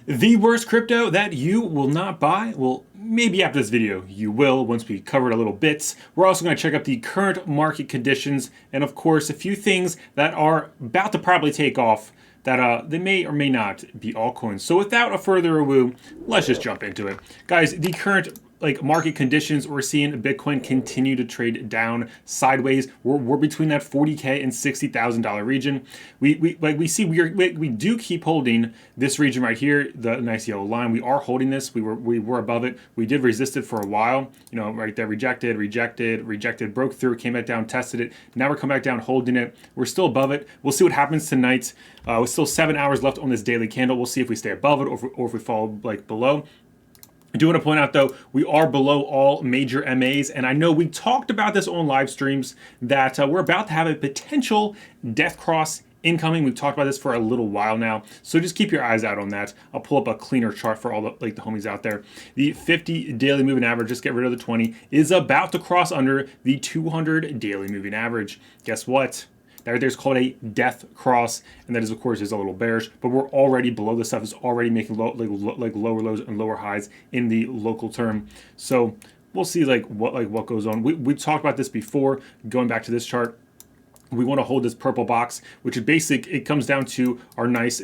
The worst crypto that you will not buy? Well, maybe after this video you will, once we covered a little bits. We're also going to check out the current market conditions and, of course, a few things that are about to probably take off that they may or may not be altcoins. So without a further ado, let's just jump into it. Guys, the current market conditions, we're seeing Bitcoin continue to trade down sideways. We're between that $40K and $60,000 region. We do keep holding this region right here, the nice yellow line. We are holding this. We were above it. We did resist it for a while. You know, right there, rejected, broke through, came back down, tested it. Now we're coming back down, holding it. We're still above it. We'll see what happens tonight. With still 7 hours left on this daily candle. We'll see if we stay above it or if we fall below. I do want to point out, though, we are below all major MAs, and I know we talked about this on live streams that we're about to have a potential death cross incoming. We've talked about this for a little while now, so just keep your eyes out on that. I'll pull up a cleaner chart for all the homies out there. The 50 daily moving average, just get rid of the 20, is about to cross under the 200 daily moving average. Guess what? That right there is called a death cross, and that is, of course, is a little bearish, but we're already below. This stuff is already making lower lows and lower highs in the local term. So we'll see what goes on. We've talked about this before. Going back to this chart, we want to hold this purple box, which is basic. It comes down to our nice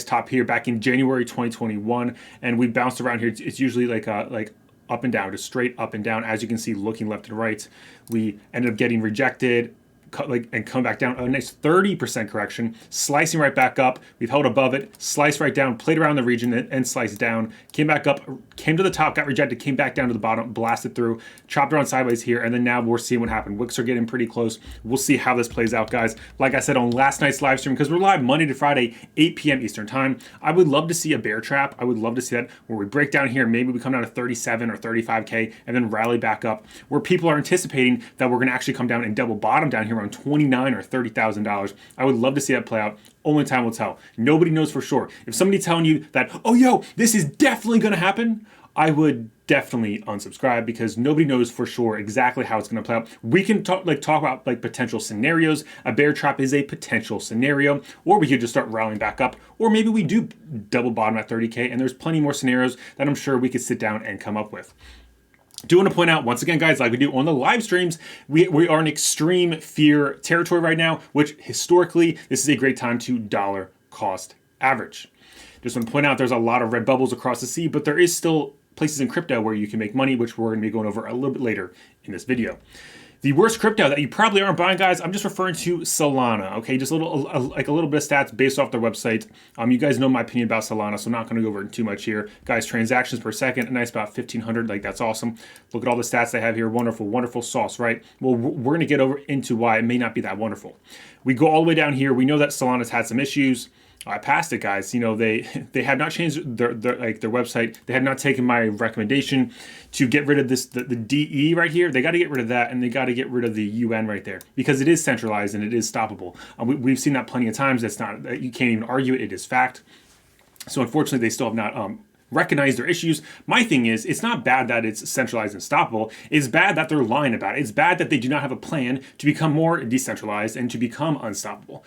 top here back in January 2021, and we bounced around here. It's usually like up and down, just straight up and down. As you can see, looking left and right, we ended up getting rejected. And come back down, a nice 30% correction, slicing right back up. We've held above it, sliced right down, played around the region and sliced down, came back up, came to the top, got rejected, came back down to the bottom, blasted through, chopped around sideways here, and then now we're seeing what happened. Wicks are getting pretty close. We'll see how this plays out, guys. Like I said on last night's live stream, because we're live Monday to Friday, 8 p.m. Eastern time, I would love to see a bear trap. I would love to see that where we break down here, maybe we come down to 37 or 35K, and then rally back up, where people are anticipating that we're going to actually come down and double bottom down here around 29 or $30,000. I would love to see that play out. Only time will tell. Nobody knows for sure. If somebody's telling you that, oh, yo, this is definitely going to happen, I would definitely unsubscribe, because nobody knows for sure exactly how it's going to play out. We can talk about potential scenarios. A bear trap is a potential scenario, or we could just start rallying back up, or maybe we do double bottom at 30K, and there's plenty more scenarios that I'm sure we could sit down and come up with. Do want to point out once again, guys, like we do on the live streams, we are in extreme fear territory right now, which historically this is a great time to dollar cost average. Just want to point out there's a lot of red bubbles across the sea, but there is still places in crypto where you can make money, which we're going to be going over a little bit later in this video. The worst crypto that you probably aren't buying, guys, I'm just referring to Solana, okay? Just a little bit of stats based off their website. You guys know my opinion about Solana, so I'm not going to go over it too much here. Guys, transactions per second, a nice about 1,500, that's awesome. Look at all the stats they have here. Wonderful, wonderful sauce, right? Well, we're going to get over into why it may not be that wonderful. We go all the way down here. We know that Solana's had some issues. I passed it, guys. You know, they have not changed their website. They have not taken my recommendation to get rid of the DE right here. They got to get rid of that, and they got to get rid of the UN right there, because it is centralized and it is stoppable. We've seen that plenty of times. That's not, you can't even argue it. It is fact. So unfortunately, they still have not recognize their issues. My thing is, it's not bad that it's centralized and stoppable. It's bad that they're lying about it. It's bad that they do not have a plan to become more decentralized and to become unstoppable.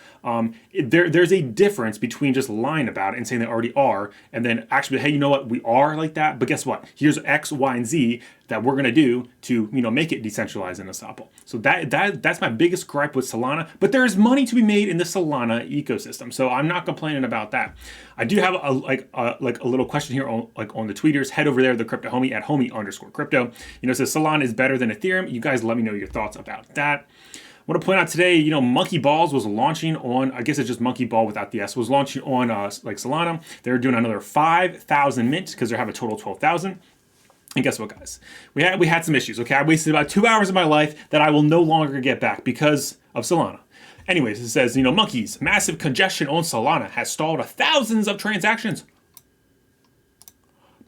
There's a difference between just lying about it and saying they already are, and then actually, hey, you know what, we are like that, but guess what? Here's X, Y, and Z that we're going to do to make it decentralized and unstoppable. So that's my biggest gripe with Solana. But there is money to be made in the Solana ecosystem, so I'm not complaining about that. I do have a little question here on the tweeters. Head over there, the crypto homie at homie_crypto. It says Solana is better than Ethereum. You guys let me know your thoughts about that. I want to point out today, Monkey Balls was launching on, I guess it's just Monkey Ball without the S, was launching on Solana. They're doing another 5,000 mint because they have a total of 12,000. And guess what, guys? We had some issues, okay? I wasted about 2 hours of my life that I will no longer get back because of Solana. Anyways, it says, monkeys, massive congestion on Solana has stalled thousands of transactions.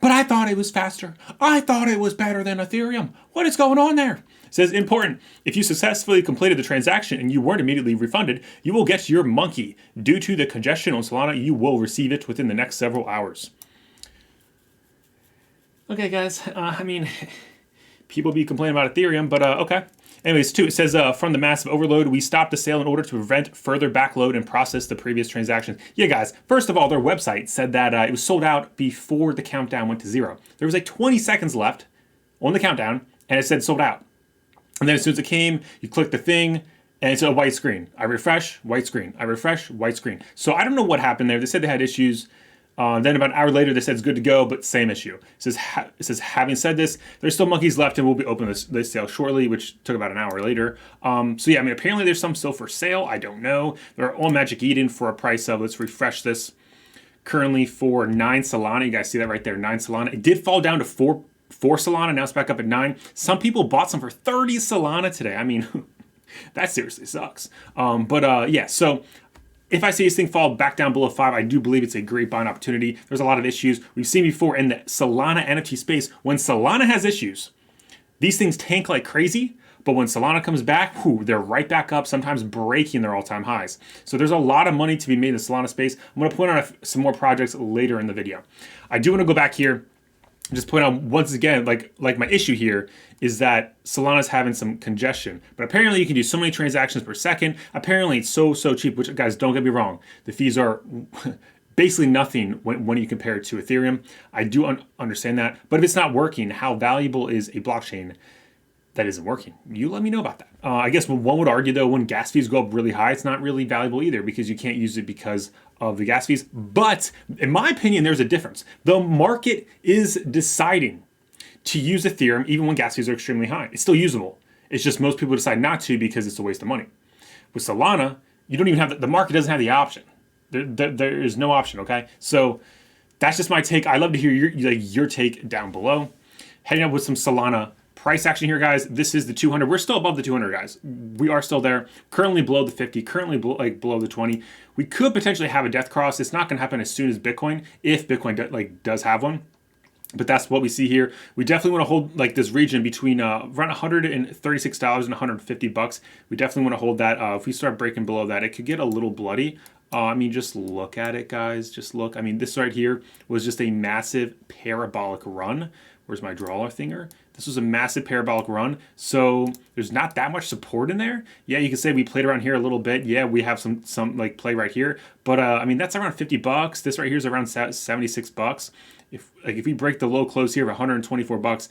But I thought it was faster. I thought it was better than Ethereum. What is going on there? It says, important, if you successfully completed the transaction and you weren't immediately refunded, you will get your monkey. Due to the congestion on Solana, you will receive it within the next several hours. Okay, guys, people be complaining about Ethereum, but okay. Anyways, too, it says from the massive overload, we stopped the sale in order to prevent further backload and process the previous transactions. Yeah, guys, first of all, their website said that it was sold out before the countdown went to 0. There was like 20 seconds left on the countdown, and it said sold out. And then as soon as it came, you click the thing, and it's a white screen. I refresh, white screen. I refresh, white screen. So I don't know what happened there. They said they had issues. Then about an hour later, they said it's good to go, but same issue. It says having said this, there's still monkeys left, and we'll be opening this sale shortly, which took about an hour later. So yeah, I mean, apparently there's some still for sale. I don't know. They're all Magic Eden for a price of, let's refresh this, currently for 9 Solana. You guys see that right there, 9 Solana. It did fall down to 4 Solana. Now it's back up at 9. Some people bought some for 30 Solana today. I mean, that seriously sucks. Yeah, so if I see this thing fall back down below 5, I do believe it's a great buying opportunity. There's a lot of issues. We've seen before in the Solana NFT space, when Solana has issues, these things tank like crazy. But when Solana comes back, they're right back up, sometimes breaking their all-time highs. So there's a lot of money to be made in the Solana space. I'm going to point out some more projects later in the video. I do want to go back here, just point out once again, like my issue here is that Solana's having some congestion. But apparently you can do so many transactions per second. Apparently it's so cheap, which, guys, don't get me wrong. The fees are basically nothing when you compare it to Ethereum. I do understand that. But if it's not working, how valuable is a blockchain that isn't working? You let me know about that. I guess one would argue, though, when gas fees go up really high, it's not really valuable either because you can't use it because of the gas fees. But in my opinion, there's a difference. The market is deciding to use Ethereum even when gas fees are extremely high. It's still usable. It's just most people decide not to because it's a waste of money. With Solana, you don't even have the market doesn't have the option. There is no option, okay? So that's just my take. I'd love to hear your take down below. Heading up with some Solana price action here, guys. This is the 200. We're still above the 200, guys. We are still there. Currently below the 50. Currently below the 20. We could potentially have a death cross. It's not going to happen as soon as Bitcoin, if Bitcoin does have one. But that's what we see here. We definitely want to hold this region between around $136 and $150. We definitely want to hold that. If we start breaking below that, it could get a little bloody. I mean, just look at it, guys. Just look. I mean, this right here was just a massive parabolic run. Where's my drawer finger? This was a massive parabolic run. So there's not that much support in there. Yeah, you can say we played around here a little bit. Yeah, we have some play right here. But I mean, that's around $50. This right here is around $76. If we break the low close here of $124,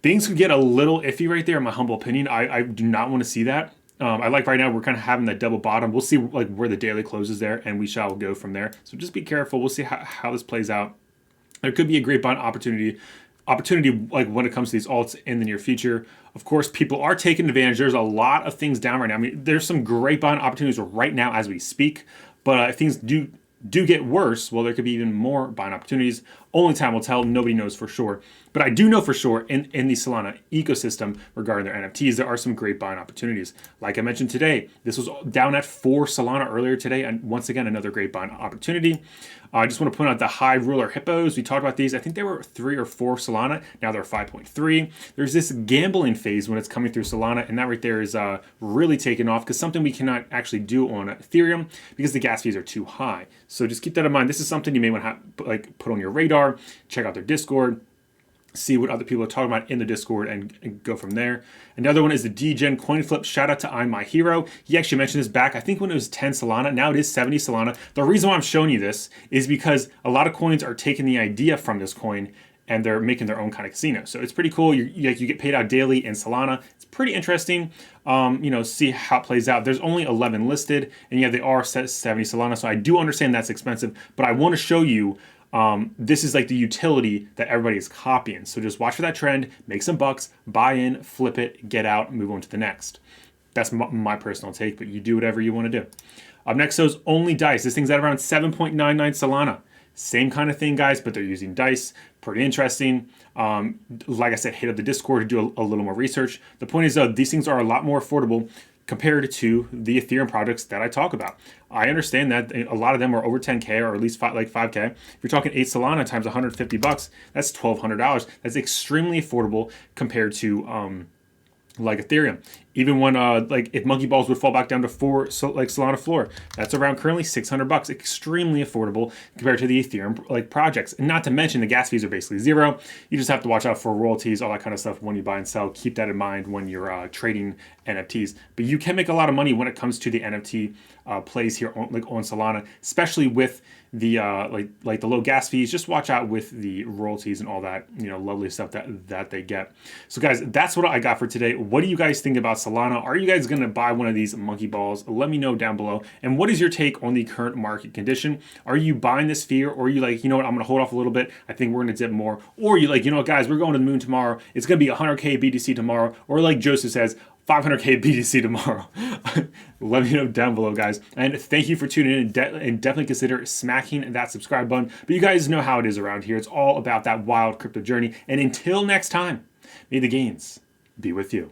things could get a little iffy right there, in my humble opinion. I do not want to see that. I like right now we're kind of having that double bottom. We'll see where the daily closes there, and we shall go from there. So just be careful. We'll see how this plays out. There could be a great buying opportunity when it comes to these alts in the near future. Of course, people are taking advantage. There's a lot of things down right now. I mean, there's some great buying opportunities right now as we speak. But if things do get worse, well, there could be even more buying opportunities. Only time will tell. Nobody knows for sure. But I do know for sure in the Solana ecosystem regarding their NFTs, there are some great buying opportunities. Like I mentioned today, this was down at 4 Solana earlier today. And once again, another great buying opportunity. I just want to point out the high ruler hippos. We talked about these. I think they were 3 or 4 Solana. Now they're 5.3. There's this gambling phase when it's coming through Solana. And that right there is really taking off because something we cannot actually do on Ethereum because the gas fees are too high. So just keep that in mind. This is something you may want to put on your radar. Check out their Discord. See what other people are talking about in the Discord and go from there. Another one is the DGen coin flip. Shout out to I'm My Hero. He actually mentioned this back, I think when it was 10 Solana. Now it is 70 Solana. The reason why I'm showing you this is because a lot of coins are taking the idea from this coin and they're making their own kind of casino. So it's pretty cool. You get paid out daily in Solana. It's pretty interesting. See how it plays out. There's only 11 listed, and yeah, they are set 70 Solana. So I do understand that's expensive, but I want to show you this is the utility that everybody is copying. So just watch for that trend, make some bucks, buy in, flip it, get out, move on to the next. That's my personal take, but you do whatever you want to do. Up next is Only Dice. This thing's at around 7.99 Solana. Same kind of thing, guys, but they're using Dice. Pretty interesting. Like I said, hit up the Discord to do a little more research. The point is, though, these things are a lot more affordable compared to the Ethereum projects that I talk about. I understand that a lot of them are over 10K or at least 5K. If you're talking 8 Solana times $150, that's $1,200. That's extremely affordable compared to like Ethereum. Even when like if monkey balls would fall back down to 4, so like Solana floor, that's around currently $600, extremely affordable compared to the Ethereum like projects. And not to mention the gas fees are basically zero. You just have to watch out for royalties, all that kind of stuff when you buy and sell. Keep that in mind when you're trading NFTs. But you can make a lot of money when it comes to the NFT plays here on Solana, especially with the like the low gas fees. Just watch out with the royalties and all that lovely stuff that they get. So guys, that's what I got for today. What do you guys think about Solana? Are you guys going to buy one of these monkey balls? Let me know down below. And what is your take on the current market condition? Are you buying this fear, or are you like, you know what, I'm going to hold off a little bit. I think we're going to dip more. Or you like, you know what, guys, we're going to the moon tomorrow. It's going to be 100K BTC tomorrow. Or like Joseph says, 500K BTC tomorrow. Let me know down below, guys. And thank you for tuning in, and definitely consider smacking that subscribe button. But you guys know how it is around here. It's all about that wild crypto journey. And until next time, may the gains be with you.